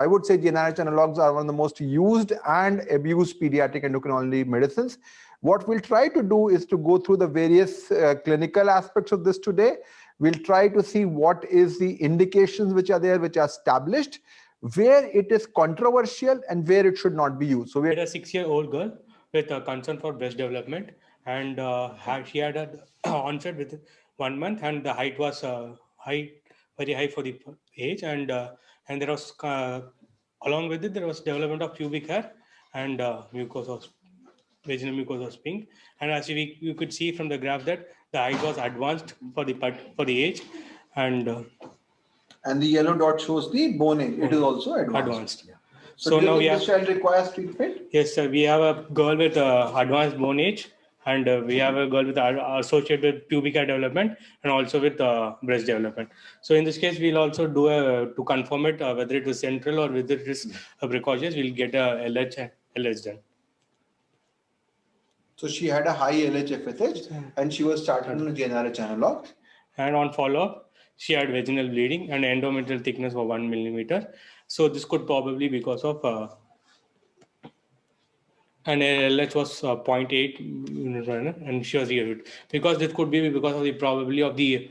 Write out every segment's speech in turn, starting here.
I would say GnRH analogs are one of the most used and abused pediatric endocrinology medicines. What we'll try to do is to go through the various clinical aspects of this today. We'll try to see what is the indications which are there, which are established, where it is controversial and where it should not be used. So we had a 6-year-old girl with a concern for breast development, and she had an onset with 1 month, and the height was very high for the age, and there was along with it there was development of pubic hair and mucosa, vaginal mucosa was pink, and as you could see from the graph that the height was advanced for the age, and the yellow dot shows the bone age. It is also advanced. Yeah. So now this child requires treatment? Yes, sir. We have a girl with advanced bone age, and we have a girl with associated with pubic hair development and also with breast development. So in this case, we'll also do to confirm it whether it is central or whether it is precocious. We'll get a LH done. So she had a high LH-FSH and she was started on a GnRH analog. And on follow-up, she had vaginal bleeding and endometrial thickness of 1 millimeter. So this could probably be because of and LH was 0.8 unit and she was reviewed. Because this could be because of the probability of the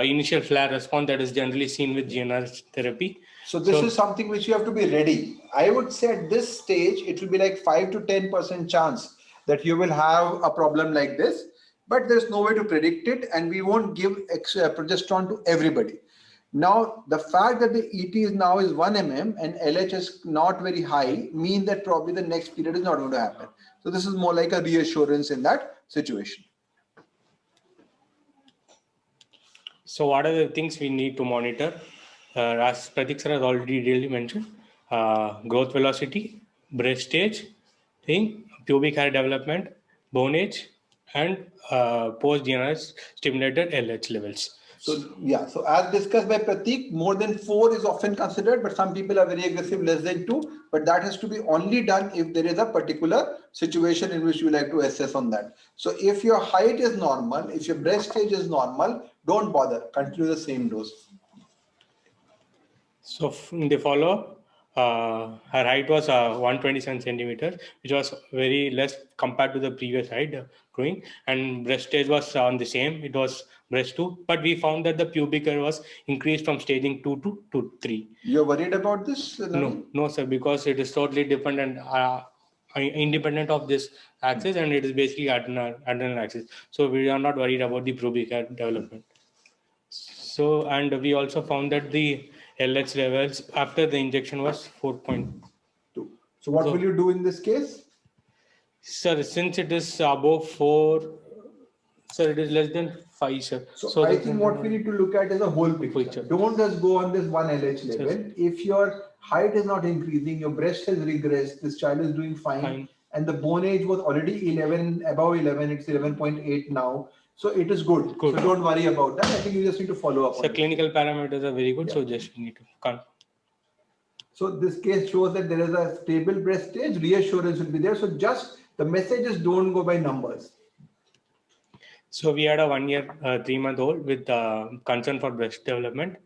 initial flare response that is generally seen with GnRH therapy. So this is something which you have to be ready. I would say at this stage, it will be like 5 to 10% chance that you will have a problem like this, but there's no way to predict it, and we won't give progesterone to everybody. Now, the fact that the ET is now is 1 mm and LH is not very high means that probably the next period is not going to happen. So this is more like a reassurance in that situation. So what are the things we need to monitor? As Pratik sir has already really mentioned, growth velocity, breast stage, pubic hair development, bone age, and post-GnRH stimulated LH levels. So yeah, so as discussed by Pratik, more than 4 is often considered, but some people are very aggressive, less than 2, but that has to be only done if there is a particular situation in which you like to assess on that. So if your height is normal, if your breast stage is normal, don't bother, continue the same dose. So in the follow-up, her height was 127 centimeters, which was very less compared to the previous height growing, and breast stage was on the same. It was breast 2, but we found that the pubic hair was increased from staging 2 to 3. You're worried about this? No, sir, because it is totally dependent, independent of this axis, and it is basically adrenal axis. So we are not worried about the pubic hair development. So, and we also found that the LH levels after the injection was 4.2. So what will you do in this case? Sir, since it is above 4, sir, it is less than 5, sir. So I think what we need to look at is a whole picture. Don't just go on this one LH level. Sir. If your height is not increasing, your breast has regressed, this child is doing fine. And the bone age was already 11, above 11, it's 11.8 now. So it is good. So don't worry about that. I think you just need to follow up. So clinical parameters are very good. So just need to confirm. So this case shows that there is a stable breast stage. Reassurance will be there. So just the messages don't go by numbers. So we had a 1 year, 3-month-old with concern for breast development.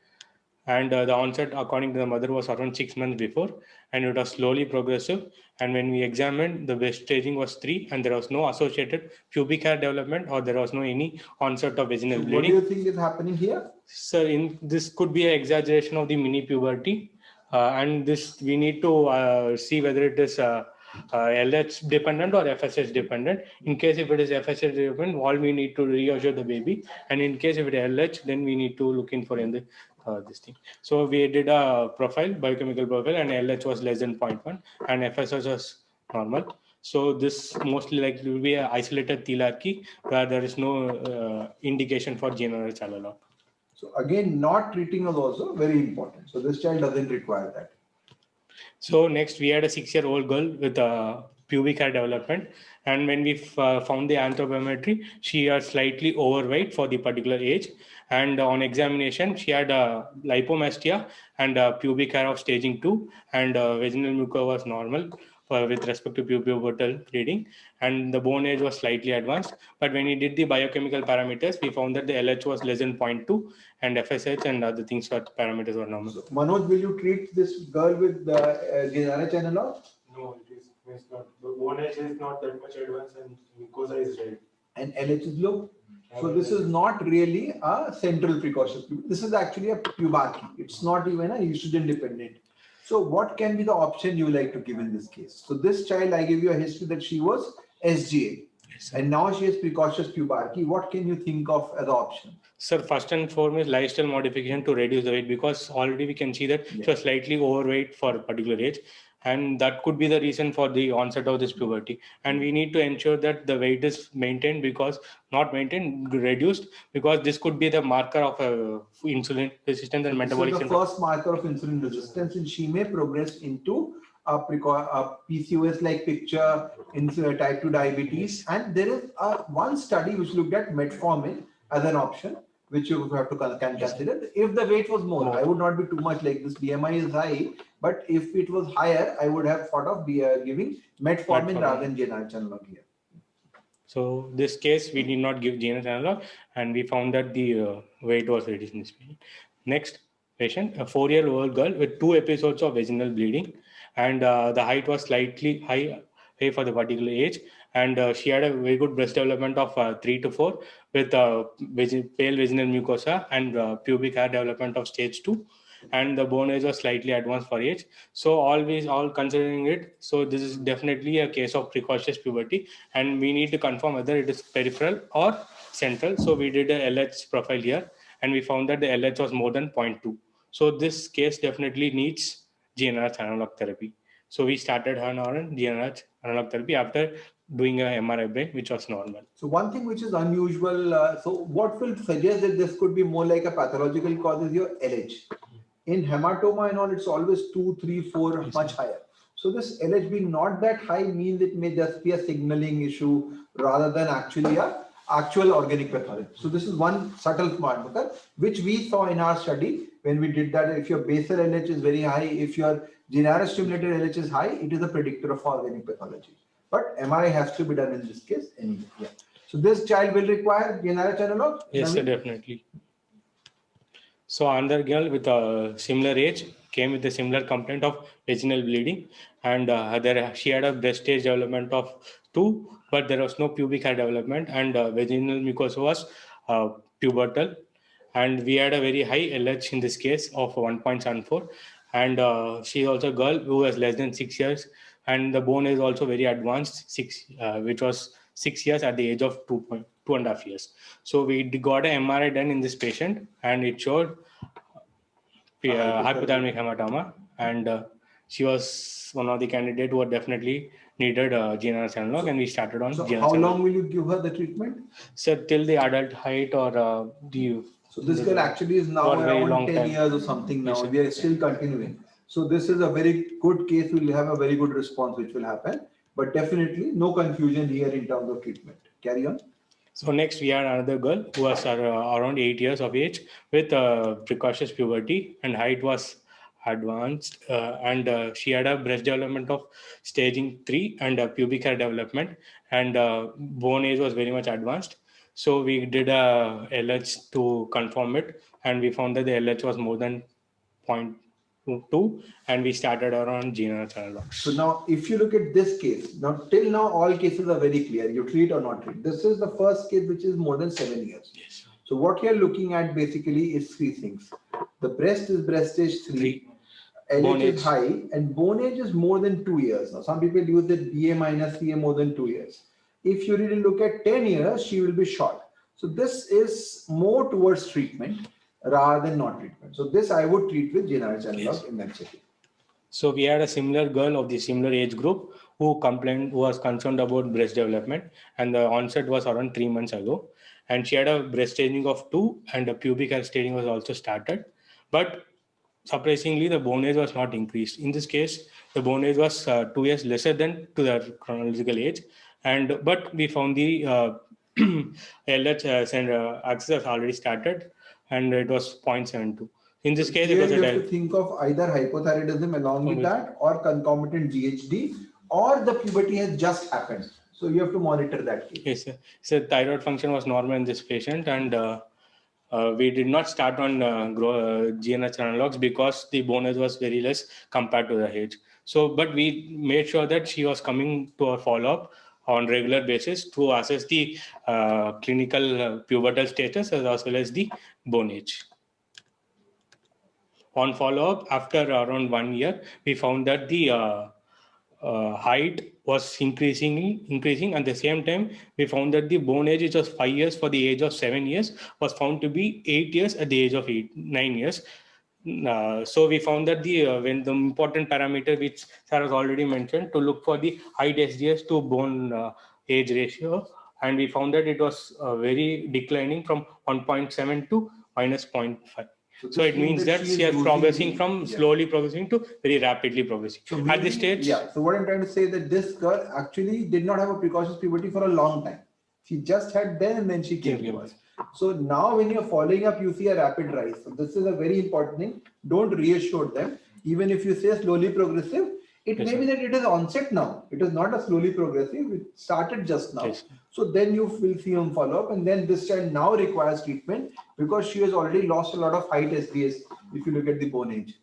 And the onset, according to the mother, was around 6 months before, and it was slowly progressive. And when we examined, the breast staging was 3, and there was no associated pubic hair development, or there was no any onset of vaginal bleeding. What do you think is happening here? Sir, this could be an exaggeration of the mini puberty, and this we need to see whether it is LH dependent or FSH dependent. In case if it is FSH dependent, all we need to reassure the baby, and in case if it is LH, then we need to look in for this thing. So we did a biochemical profile, and LH was less than 0.1 and FSH was normal. So this mostly likely will be an isolated thelarchy where there is no indication for GnRH analog. So again, not treating is also very important. So this child doesn't require that. So next we had a 6-year-old girl with pubic hair development, and when we found the anthropometry, she was slightly overweight for the particular age, and on examination she had lipomastia and pubic hair of staging 2, and vaginal mucosa was normal. with respect to pubertal reading, and the bone age was slightly advanced. But when he did the biochemical parameters, we found that the LH was less than 0.2, and FSH and other things were parameters were normal. So, Manoj, will you treat this girl with the GnRH analog? No, it's not. The bone age is not that much advanced, and mucosa is red. And LH is low. So this is not really a central precocious puberty. This is actually a pubarchy. It's not even a estrogen dependent. So what can be the option you like to give in this case? So this child, I give you a history that she was SGA. Yes, and now she has precocious pubarchy. What can you think of as an option? Sir, first and foremost, lifestyle modification to reduce the weight, because already we can see that she was slightly overweight for a particular age. And that could be the reason for the onset of this puberty. And we need to ensure that the weight is maintained, because not maintained, reduced, because this could be the marker of insulin resistance and metabolic syndrome. This is the first marker of insulin resistance, and she may progress into a PCOS-like picture in type 2 diabetes. And there is one study which looked at metformin as an option, which you have to consider. If the weight was more, I would not be too much like this. BMI is high, but if it was higher, I would have thought of giving metformin rather than GnRH analog here. So this case, we did not give GnRH analog, and we found that the weight was reduced in this patient. Next patient, a 4-year-old girl with 2 episodes of vaginal bleeding, and the height was slightly high for the particular age, and she had a very good breast development of 3 to 4 with pale vaginal mucosa and pubic hair development of stage 2, and the bone age was slightly advanced for age. So all considering it, so this is definitely a case of precocious puberty, and we need to confirm whether it is peripheral or central. So we did a LH profile here, and we found that the LH was more than 0.2. So this case definitely needs GnRH analog therapy. So we started her on GnRH analog therapy after doing a MRI brain, which was normal. So one thing which is unusual, so what will suggest that this could be more like a pathological cause is your LH. In hematoma and all, it's always 2, 3, 4, much higher. So this LH being not that high means it may just be a signaling issue rather than actually a actual organic pathology. So this is one subtle marker which we saw in our study when we did that. If your basal LH is very high, if your GnRH stimulated LH is high, it is a predictor of organic pathology. But MRI has to be done in this case anyway. Yeah. So this child will require GnRH analog? Yes, sir, definitely. So another girl with a similar age came with a similar complaint of vaginal bleeding, and she had a breast stage development of 2, but there was no pubic hair development, and vaginal mucosa was pubertal, and we had a very high LH in this case of 1.74, and she is also a girl who was less than 6 years, and the bone is also very advanced, which was 6 years at the age of 2.5 years. So we got an MRI done in this patient, and it showed hypothalamic hematoma, and she was one of the candidates who definitely needed GnRH analog, and we started on GnRH how long will you give her the treatment? So till the adult height or So this girl actually is now around 10 years or something now. Yes, we are still continuing. So this is a very good case. We will have a very good response which will happen. But definitely no confusion here in terms of treatment. Carry on. So next we had another girl who was around 8 years of age with precocious puberty, and height was advanced, and she had a breast development of staging 3 and a pubic hair development, and bone age was very much advanced. So we did a LH to confirm it, and we found that the LH was more than 0.2, and we started around GnRH analog. So now if you look at this case, now till now all cases are very clear, you treat or not treat. This is the first case which is more than 7 years. Yes. So what you're looking at basically is 3 things. The breast is breast stage 3. LH is high, and bone age is more than 2 years. Now some people use the BA minus CA more than 2 years. If you really look at 10 years, she will be short. So this is more towards treatment rather than not treatment. So this I would treat with GnRH analog in that setting. So we had a similar girl of the similar age group who was concerned about breast development, and the onset was around 3 months ago. And she had a breast staging of 2, and a pubic hair staging was also started. But surprisingly, the bone age was not increased. In this case, the bone age was 2 years lesser than to the chronological age. But we found the LH axis already started, and it was 0.72. In this case, you have to think of either hypothyroidism along with that, or concomitant GHD, or the puberty has just happened. So you have to monitor that case. Yes, sir. So thyroid function was normal in this patient, and we did not start on GNRH analogs because the bone age was very less compared to the age. So, but we made sure that she was coming to a follow-up on regular basis to assess the clinical pubertal status as well as the bone age. On follow-up, after around 1 year, we found that the height was increasing. At the same time, we found that the bone age, which was 5 years for the age of 7 years, was found to be 8 years at the age of 9 years. So we found that when the important parameter which Sir has already mentioned to look for the height SDS to bone age ratio, and we found that it was very declining from 1.7 to minus 0.5. So it means that she is progressing from slowly progressing to very rapidly progressing. So at this stage, yeah. So what I'm trying to say that this girl actually did not have a precocious puberty for a long time. She just had then and then she came to us. So now when you're following up, you see a rapid rise. So this is a very important thing. Don't reassure them. Even if you say slowly progressive, it may be that it is onset now. It is not a slowly progressive. It started just now. Yes. So then you will see on follow-up, and then this child now requires treatment because she has already lost a lot of height SDS if you look at the bone age.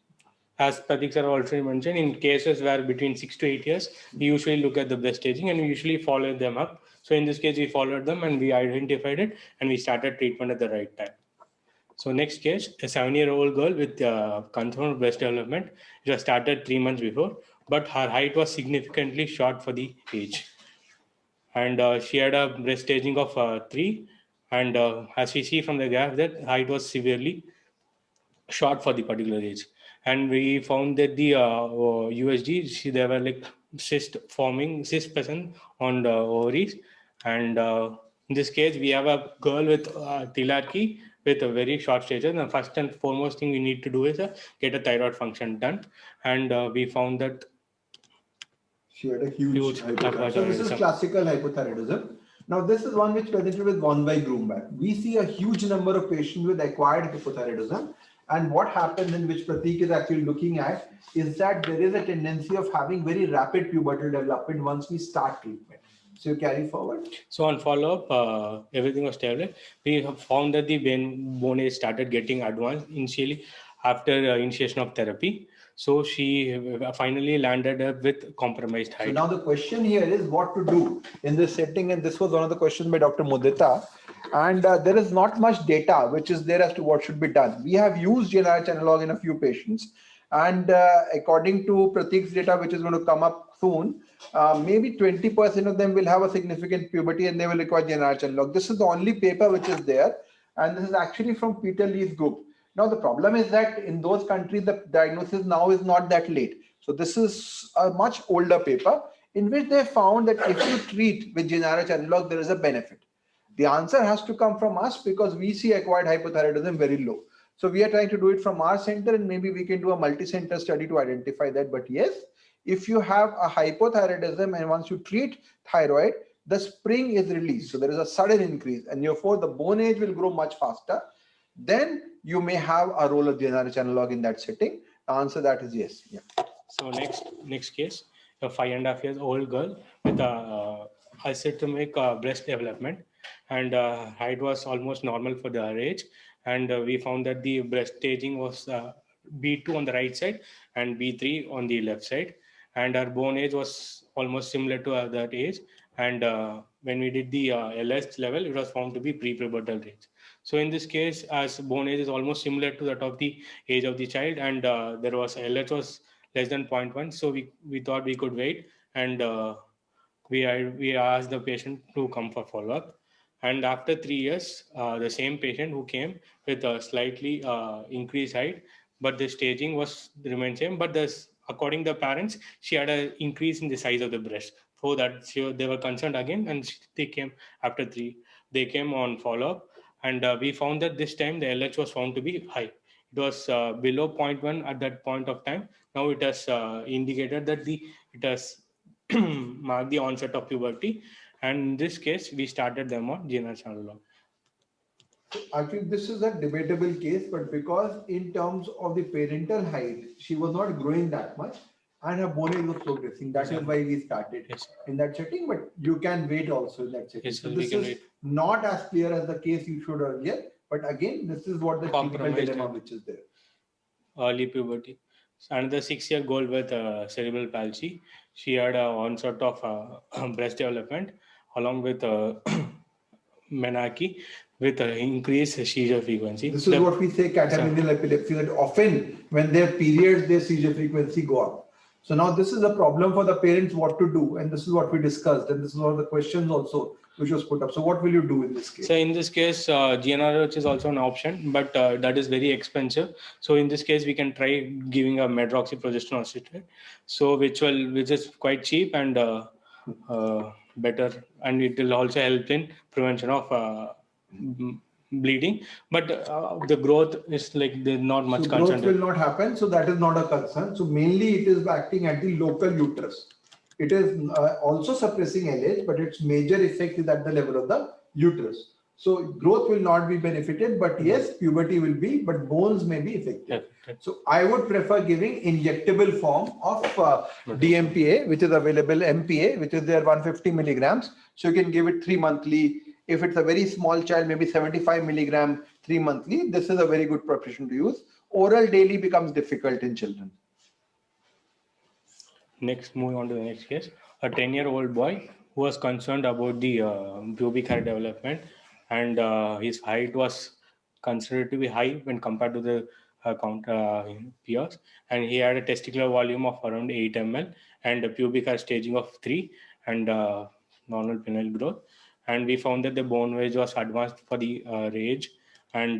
As Pratik sir already mentioned, in cases where between 6 to 8 years, we usually look at the breast staging and we usually follow them up. So in this case, we followed them and we identified it and we started treatment at the right time. So next case, a 7-year-old girl with confirmed breast development. It was started 3 months before, but her height was significantly short for the age. And she had a breast staging of 3. And as we see from the graph, that height was severely short for the particular age. And we found that the USG, there were like cyst present on the ovaries. And in this case, we have a girl with thelarchy with a very short stature. And the first and foremost thing we need to do is get a thyroid function done. And we found that she had a huge hypothyroidism. So this is classical hypothyroidism. Now this is one which presented with von Wieck-Grumbach. We see a huge number of patients with acquired hypothyroidism. And what happens, in which Pratik is actually looking at, is that there is a tendency of having very rapid pubertal development once we start treatment. So you carry forward. So on follow-up, everything was stable. We have found that the bone age started getting advanced initially after initiation of therapy. So she finally landed up with compromised height. So now the question here is what to do in this setting. And this was one of the questions by Dr. Mudita. And there is not much data which is there as to what should be done. We have used GnRH analog in a few patients. And according to Pratik's data, which is going to come up soon, maybe 20% of them will have a significant puberty and they will require GnRH analog. This is the only paper which is there. And this is actually from Peter Lee's group. Now, the problem is that in those countries, the diagnosis now is not that late. So this is a much older paper in which they found that if you treat with GnRH analog, there is a benefit. The answer has to come from us because we see acquired hypothyroidism very low. So we are trying to do it from our center and maybe we can do a multi-center study to identify that. But yes, if you have a hypothyroidism and once you treat thyroid, the spring is released. So there is a sudden increase and therefore the bone age will grow much faster. Then you may have a role of GnRH analog in that setting. The answer that is yes. Yeah. So next case, a 5.5-year-old girl with a asymptomatic breast development, and height was almost normal for her age. And we found that the breast staging was B2 on the right side and B3 on the left side. And her bone age was almost similar to that age. And when we did the LS level, it was found to be pre-pubertal age. So in this case, as bone age is almost similar to that of the age of the child, and there was LH was less than 0.1, so we thought we could wait, and we asked the patient to come for follow-up. And after 3 years, the same patient who came with a slightly increased height, but the staging was remained same. But according to the parents, she had an increase in the size of the breast. So that they were concerned again, and they came after 3. They came on follow-up, and we found that this time the LH was found to be high. It was below 0.1 at that point of time. Now it has indicated that it has marked the onset of puberty. And in this case, we started them on GnRH analog. Actually, this is a debatable case, but because in terms of the parental height, she was not growing that much. and her bone age was progressing. That is why we started in that setting, but you can wait also in that setting. Yes, So sir, this is not as clear as the case you showed earlier, but again, this is what the treatment Compromised dilemma and- which is there. early puberty. Another 6-year-old with cerebral palsy. She had onset of breast development along with menarche with increased seizure frequency. This is what we say catamenial epilepsy, that often when they have periods, their seizure frequency go up. So now this is a problem for the parents what to do, and this is what we discussed, and this is one of the questions also which was put up. So what will you do in this case? So in this case, GnRH is also an option, but that is very expensive. So in this case, we can try giving a medroxyprogesterone acetate, so which is quite cheap and better, and it will also help in prevention of bleeding. But the growth is like there's not much So growth concern. will not happen, so that is not a concern. So mainly it is acting at the local uterus. It is also suppressing LH, but its major effect is at the level of the uterus. So growth will not be benefited, but yes, puberty will be, but bones may be affected. So I would prefer giving injectable form of DMPA, which is available, MPA, which is there 150 milligrams. So you can give it 3 monthly. If it's a very small child, maybe 75 milligram 3 monthly. This is a very good preparation to use. Oral daily becomes difficult in children. Next, moving on to the next case, a 10-year-old boy who was concerned about the pubic hair development, and his height was considered to be high when compared to the peers, and he had a testicular volume of around 8 ml and a pubic hair staging of 3 and normal penile growth, and we found that the bone age was advanced for the age, and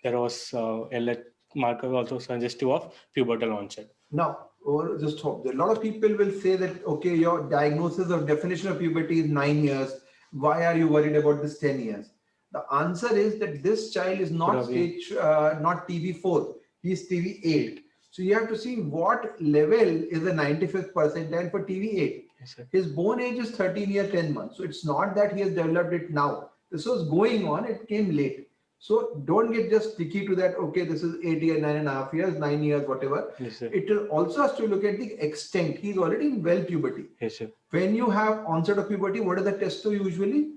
there was LH marker also suggestive of pubertal onset. Now, or just hope. A lot of people will say that, okay, your diagnosis or definition of puberty is 9 years. Why are you worried about this 10 years? The answer is that this child is not stage, not TV4. He's TV8. So you have to see what level is the 95th percentile for TV8. Yes, sir. His bone age is 13 years, 10 months. So it's not that he has developed it now. This was going on, it came late. So don't get just sticky to that, okay, this is 8 years, 9.5 years, 9 years, whatever. Yes, sir. It also has to look at the extent. He's already in well puberty. Yes, sir. When you have onset of puberty, what is the testo usually?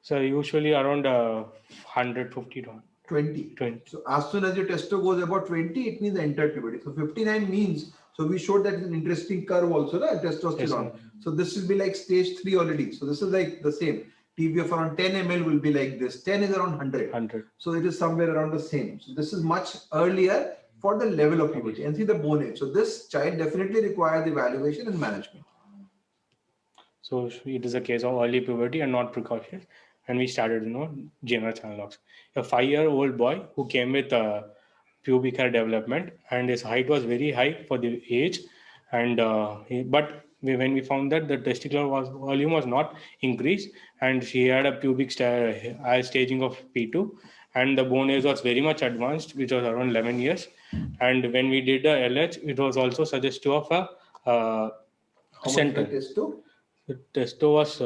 So usually around 150 to 20. So as soon as your testo goes about 20, it means entered puberty. So 59 means, so we showed that it's an interesting curve also, the testosterone. Yes, so this will be like stage 3 already. So this is like the same. TB of around 10 ml will be like this. 10 is around 100. So it is somewhere around the same. So this is much earlier for the level of puberty. And see the bone age. So this child definitely requires evaluation and management. So it is a case of early puberty and not precautions. And we started, GnRH channel locks. A 5-year-old boy who came with pubic hair development, and his height was very high for the age. And but when we found that the testicular volume was not increased, and she had a pubic staging of P2, and the bone age was very much advanced, which was around 11 years. And when we did the LH, it was also suggestive of a center. How much testo? The testo was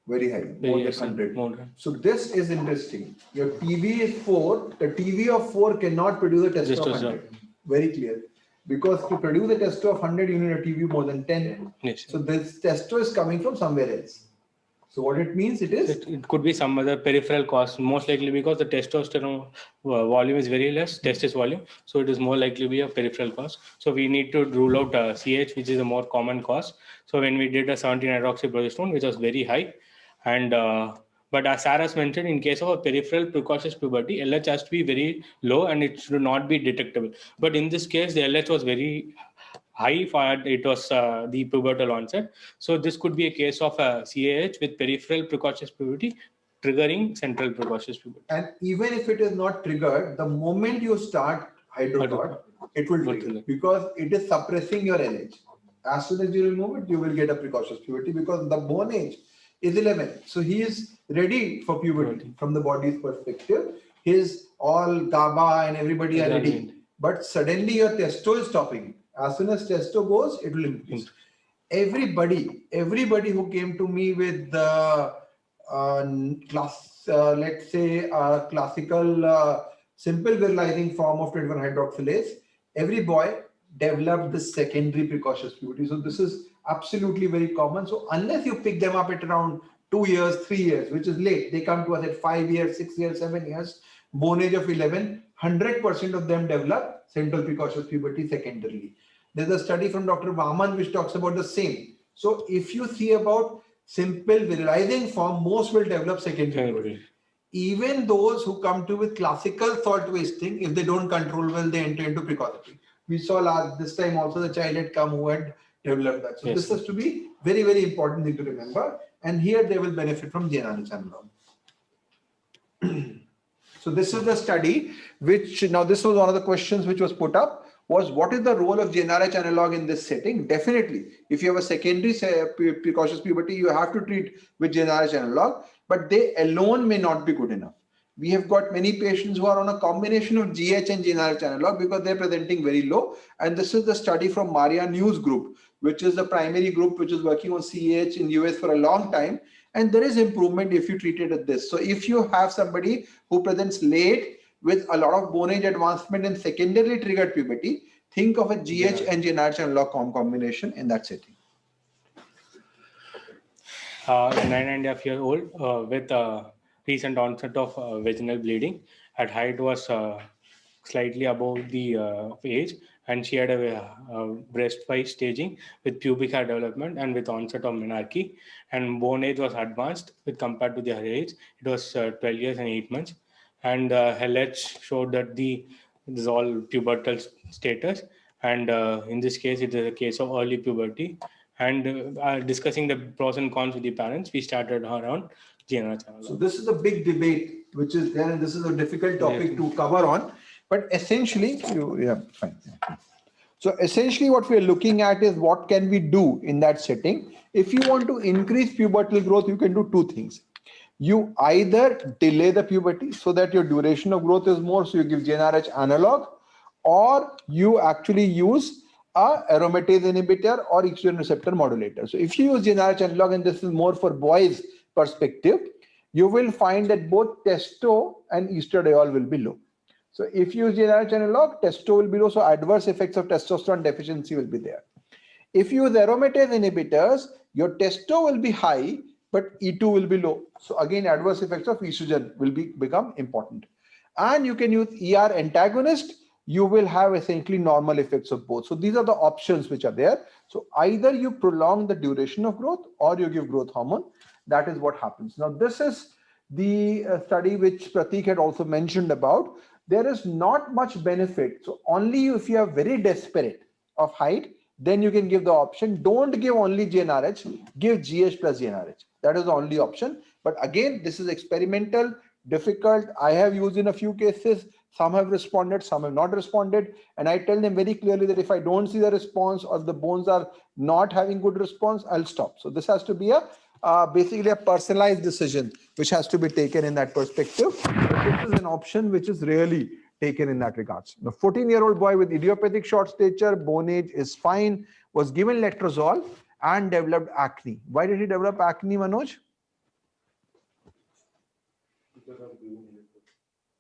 very high, more than 100. So this is interesting. Your TV is 4. The TV of 4 cannot produce a testo of 100. Very clear. Because to produce a testo of 100, you need a TV more than 10. Yes. So this testo is coming from somewhere else. So what it means it could be some other peripheral cause, most likely because the testosterone volume is very less, testis volume. So it is more likely to be a peripheral cause. So we need to rule out CH, which is a more common cause. So when we did a 17-hydroxyprogesterone, which was very high, and but as Sarah's mentioned, in case of a peripheral precocious puberty, LH has to be very low and it should not be detectable. But in this case, the LH was very high for it was the pubertal onset. So this could be a case of a CAH with peripheral precocious puberty triggering central precocious puberty. And even if it is not triggered, the moment you start hydrocort, it will trigger because it is suppressing your LH. As soon as you remove it, you will get a precocious puberty because the bone age is 11. So he is ready for puberty from the body's perspective. His all GABA and everybody are ready. But suddenly your testo is stopping. As soon as testo goes, it will increase. Everybody who came to me with the let's say classical simple virilizing form of 21 hydroxylase, every boy develop this secondary precocious puberty. So this is absolutely very common. So unless you pick them up at around 2 years, 3 years, which is late, they come to us at 5 years, 6 years, 7 years, bone age of 11, 100% of them develop central precocious puberty secondarily. There's a study from Dr. Vaman which talks about the same. So if you see about simple virilizing form, most will develop secondary puberty. Even those who come to with classical salt wasting, if they don't control well, they enter into precocity. We saw this time also the child had come who had developed that. So this has to be very, very important thing to remember. And here they will benefit from GnRH analog. So this is the study which, now this was one of the questions which was put up, was what is the role of GnRH analog in this setting? Definitely, if you have a secondary precocious puberty, you have to treat with GnRH analog, but they alone may not be good enough. We have got many patients who are on a combination of GH and GnRH analog because they're presenting very low. And this is the study from Maria News group, which is the primary group which is working on CAH in US for a long time. And there is improvement if you treat it at this. So if you have somebody who presents late with a lot of bone age advancement and secondarily triggered puberty, think of a GH and GnRH analog combination in that setting. A 9.5-year-old with recent onset of vaginal bleeding. At height was slightly above the age, and she had a breast-wise staging with pubic hair development and with onset of menarche, and bone age was advanced with compared to the her age. It was 12 years and 8 months, and LH showed that this is all pubertal status, and in this case it is a case of early puberty. And discussing the pros and cons with the parents, we started her on GnRH analog. So this is a big debate which is there, and this is a difficult topic to cover on. But essentially, fine. So essentially what we are looking at is what can we do in that setting. If you want to increase pubertal growth, you can do two things. You either delay the puberty so that your duration of growth is more, so you give GnRH analog, or you actually use a aromatase inhibitor or estrogen receptor modulator. So if you use GnRH analog, and this is more for boys perspective, you will find that both testo and estradiol will be low. So if you use GnRH analog, testo will be low, so adverse effects of testosterone deficiency will be there. If you use aromatase inhibitors, your testo will be high, but E2 will be low. So again, adverse effects of estrogen will become important. And you can use ER antagonist, you will have essentially normal effects of both. So these are the options which are there. So either you prolong the duration of growth or you give growth hormone. That is what happens. Now this is the study which Pratik had also mentioned about. There is not much benefit. So only if you are very desperate of height, then you can give the option. Don't give only GnRH, give GH plus GnRH. That is the only option. But again, this is experimental, difficult. I have used in a few cases. Some have responded, some have not responded. And I tell them very clearly that if I don't see the response or the bones are not having good response, I'll stop. So this has to be basically a personalized decision which has to be taken in that perspective. But this is an option which is really taken in that regards. The 14-year-old boy with idiopathic short stature, bone age is fine, was given letrozole and developed acne. Why did he develop acne, Manoj?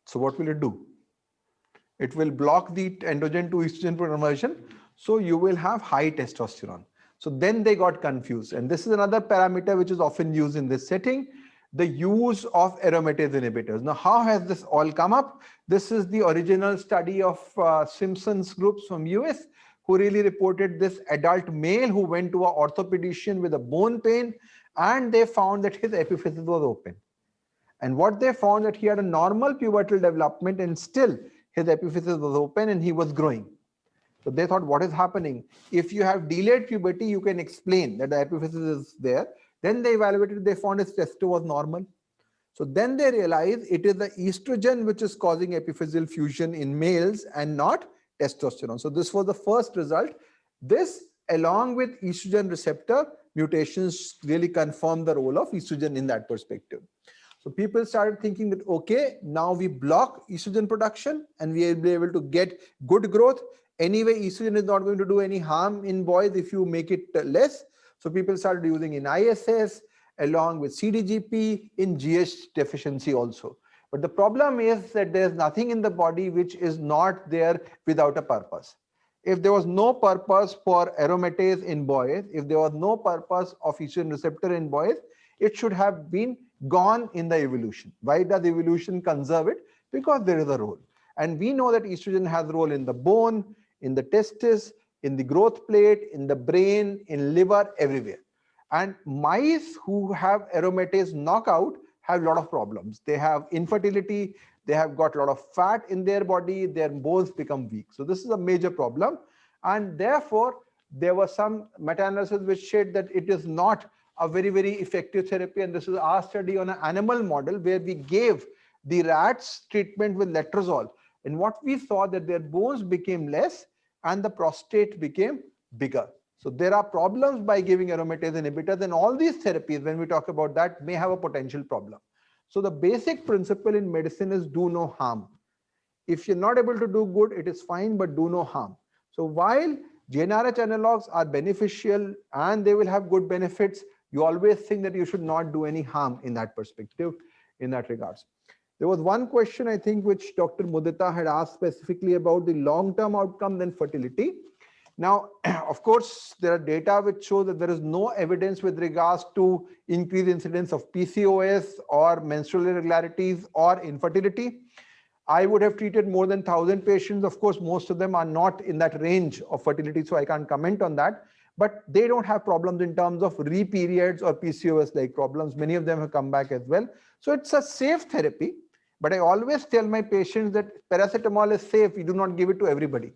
So what will it do? It will block the androgen to estrogen conversion. So you will have high testosterone. So then they got confused. And this is another parameter which is often used in this setting, the use of aromatase inhibitors. Now, how has this all come up? This is the original study of Simpson's groups from US, who really reported this adult male who went to an orthopedician with a bone pain, and they found that his epiphysis was open. And what they found that he had a normal pubertal development and still his epiphysis was open and he was growing. So they thought, what is happening? If you have delayed puberty, you can explain that the epiphysis is there. Then they evaluated, they found his testo was normal. So then they realized it is the estrogen which is causing epiphyseal fusion in males and not testosterone. So this was the first result. This, along with estrogen receptor mutations, really confirm the role of estrogen in that perspective. So people started thinking that, okay, now we block estrogen production and we will be able to get good growth. Anyway, estrogen is not going to do any harm in boys if you make it less. So people started using in ISS along with CDGP in GH deficiency also. But the problem is that there's nothing in the body which is not there without a purpose. if there was no purpose for aromatase in boys, if there was no purpose of estrogen receptor in boys, it should have been gone in the evolution. Why does evolution conserve it? Because there is a role. And we know that estrogen has a role in the bone, in the testis, in the growth plate, in the brain, in liver, everywhere. And mice who have aromatase knockout have a lot of problems. They have infertility, they have got a lot of fat in their body, their bones become weak. So this is a major problem. And therefore, there was some meta-analysis which showed that it is not a very, very effective therapy. And this is our study on an animal model where we gave the rats treatment with letrozole. And what we saw that their bones became less and the prostate became bigger. So there are problems by giving aromatase inhibitors, and all these therapies, when we talk about that, may have a potential problem. So the basic principle in medicine is do no harm. If you're not able to do good, it is fine, but do no harm. So while GnRH analogs are beneficial and they will have good benefits, you always think that you should not do any harm in that perspective, in that regards. There was one question, I think, which Dr. Mudita had asked specifically about the long-term outcome, then fertility. Now, of course, there are data which show that there is no evidence with regards to increased incidence of PCOS or menstrual irregularities or infertility. I would have treated more than 1,000 patients. Of course, most of them are not in that range of fertility, so I can't comment on that. But they don't have problems in terms of re-periods or PCOS-like problems. Many of them have come back as well. So it's a safe therapy. But I always tell my patients that paracetamol is safe. You do not give it to everybody.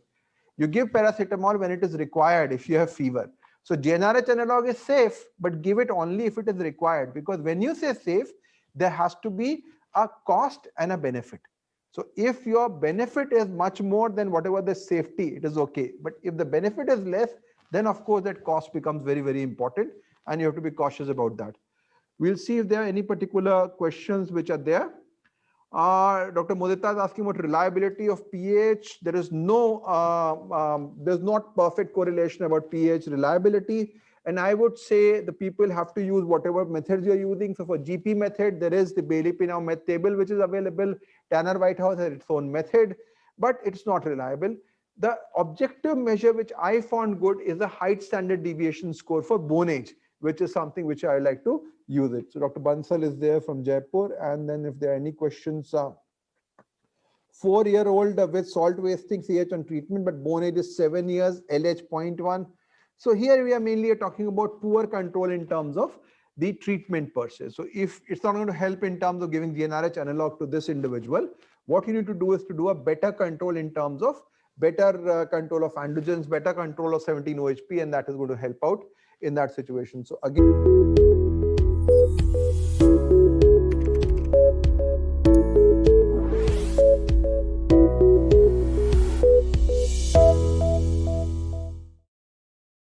You give paracetamol when it is required if you have fever. So GnRH analog is safe, but give it only if it is required. Because when you say safe, there has to be a cost and a benefit. So if your benefit is much more than whatever the safety, it is okay. But if the benefit is less, then of course that cost becomes very, very important. And you have to be cautious about that. We'll see if there are any particular questions which are there. Dr. Mudita is asking about reliability of pH. There is no, there's not perfect correlation about pH reliability. And I would say the people have to use whatever methods you're using. So for GP method, there is the Bailey-Pinau meth table, which is available. Tanner Whitehouse has its own method, but it's not reliable. The objective measure which I found good is the height standard deviation score for bone age, which is something which I like to use it. So Dr. Bansal is there from Jaipur. And then if there are any questions, 4-year-old with salt wasting CH on treatment, but bone age is 7 years, LH 0.1. So here we are mainly talking about poor control in terms of the treatment per se. So if it's not going to help in terms of giving GnRH analog to this individual, what you need to do is to do a better control in terms of better control of androgens, better control of 17-OHP, and that is going to help out in that situation. So again,